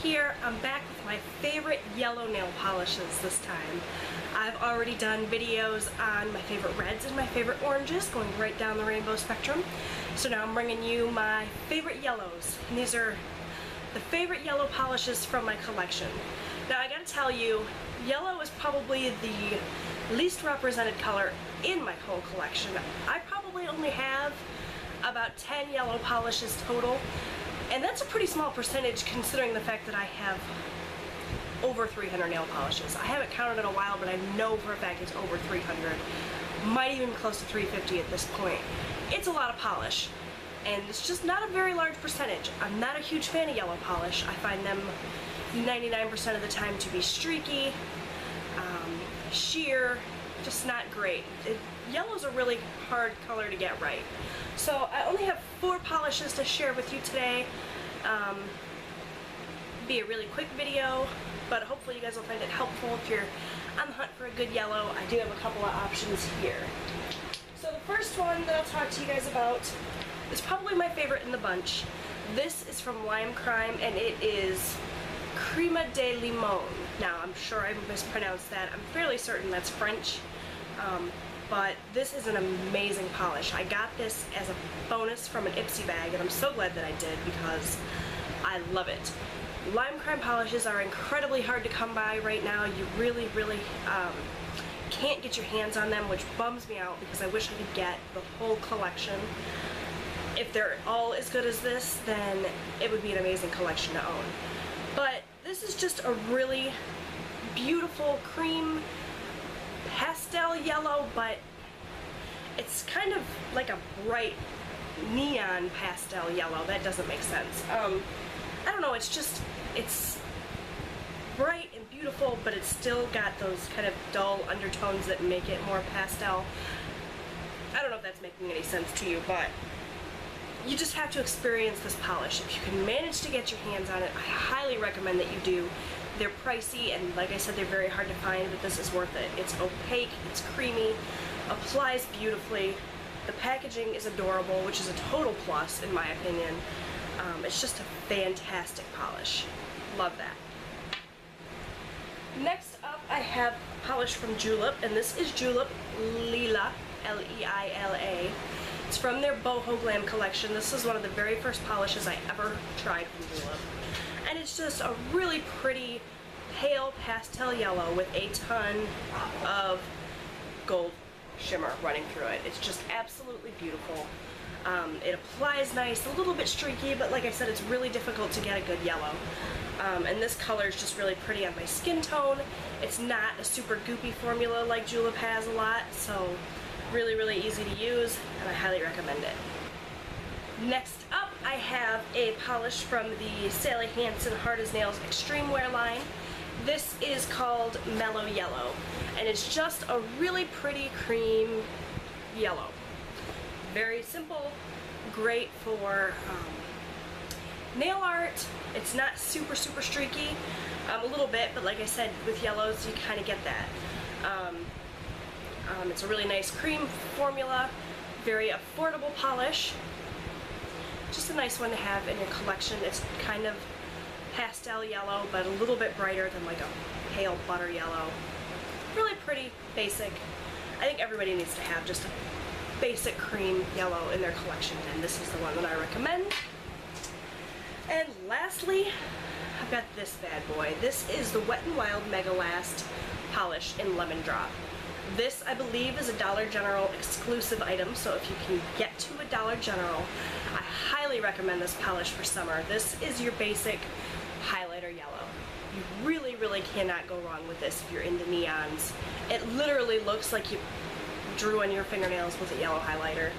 here. I'm back with my favorite yellow nail polishes this time. I've already done videos on my favorite reds and my favorite oranges, going right down the rainbow spectrum. So now I'm bringing you my favorite yellows. And these are the favorite yellow polishes from my collection. Now I gotta tell you, yellow is probably the least represented color in my whole collection. I probably only have about 10 yellow polishes total. And that's a pretty small percentage considering the fact that I have over 300 nail polishes. I haven't counted in a while, but I know for a fact it's over 300. Might even be close to 350 at this point. It's a lot of polish, and it's just not a very large percentage. I'm not a huge fan of yellow polish. I find them 99% of the time to be streaky, sheer, just not great. Yellow's a really hard color to get right. So I only have 4 polishes to share with you today. Be a really quick video, but hopefully you guys will find it helpful if you're on the hunt for a good yellow. I do have a couple of options here. So the first one that I'll talk to you guys about is probably my favorite in the bunch. This is from Lime Crime, and it is Crema de Limon. Now I'm sure I mispronounced that. I'm fairly certain that's French. But this is an amazing polish. I got this as a bonus from an Ipsy bag, and I'm so glad that I did because I love it. Lime Crime polishes are incredibly hard to come by right now. You really can't get your hands on them, which bums me out because I wish I could get the whole collection. If they're all as good as this, then it would be an amazing collection to own. But this is just a really beautiful cream pastel yellow, but it's kind of like a bright neon pastel yellow. That doesn't make sense. I don't know, it's bright and beautiful, but it's still got those kind of dull undertones that make it more pastel. I don't know if that's making any sense to you, but you just have to experience this polish. If you can manage to get your hands on it, I highly recommend that you do. They're pricey, and like I said, they're very hard to find, but this is worth it. It's opaque, it's creamy, applies beautifully. The packaging is adorable, which is a total plus in my opinion. It's just a fantastic polish. Love that. Next up, I have polish from Julep, and this is Julep Lila, L-E-I-L-A. It's from their Boho Glam collection. This is one of the very first polishes I ever tried from Julep. And it's just a really pretty pale pastel yellow with a ton of gold shimmer running through it. It's just absolutely beautiful. It applies nice, a little bit streaky, but like I said, it's really difficult to get a good yellow. And this color is just really pretty on my skin tone. It's not a super goopy formula like Julep has a lot, so really easy to use, and I highly recommend it. Next up, I have a polish from the Sally Hansen Hard as Nails Extreme Wear line. This is called Mellow Yellow, and it's just a really pretty cream yellow. Very simple, great for nail art. It's not super streaky, a little bit, but like I said, with yellows you kind of get that. It's a really nice cream formula, very affordable polish. Just a nice one to have in your collection. It's kind of pastel yellow, but a little bit brighter than like a pale butter yellow. Really pretty, basic. I think everybody needs to have just a basic cream yellow in their collection, and this is the one that I recommend. And lastly, I've got this bad boy. This is the Wet n Wild Mega Last polish in Lemon Drop. This, I believe, is a Dollar General exclusive item, so if you can get to a Dollar General, I highly recommend this polish for summer. This is your basic highlighter yellow. You really cannot go wrong with this if you're into neons. It literally looks like you drew on your fingernails with a yellow highlighter.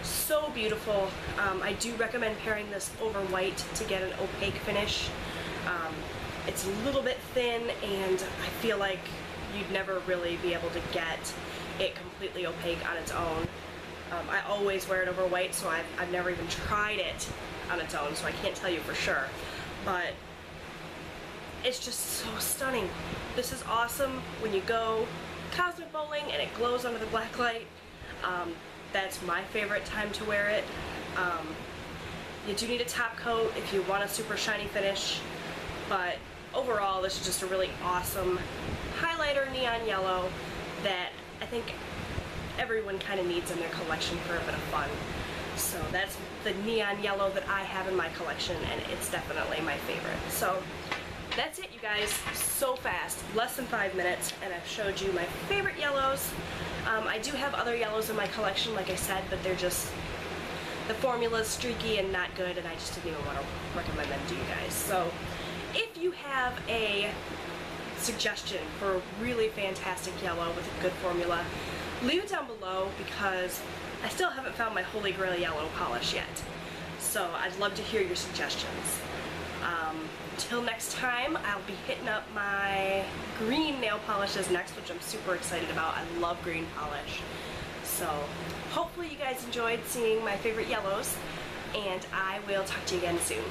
So beautiful. I do recommend pairing this over white to get an opaque finish. It's a little bit thin, and I feel like you'd never really be able to get it completely opaque on its own. I always wear it over white, so I've never even tried it on its own, so I can't tell you for sure. But it's just so stunning. This is awesome when you go cosmic bowling and it glows under the black light. That's my favorite time to wear it. You do need a top coat if you want a super shiny finish, but overall this is just a really awesome highlighter neon yellow that I think everyone kind of needs in their collection for a bit of fun. So that's the neon yellow that I have in my collection, and it's definitely my favorite. So that's it, you guys. So fast, less than 5 minutes, and I've showed you my favorite yellows. I do have other yellows in my collection, like I said, but they're just, the formula's streaky and not good, and I just didn't even want to recommend them to you guys. So if you have a suggestion for a really fantastic yellow with a good formula, leave it down below, because I still haven't found my holy grail yellow polish yet. So I'd love to hear your suggestions. Until next time, I'll be hitting up my green nail polishes next, which I'm super excited about. I love green polish. So hopefully you guys enjoyed seeing my favorite yellows, and I will talk to you again soon.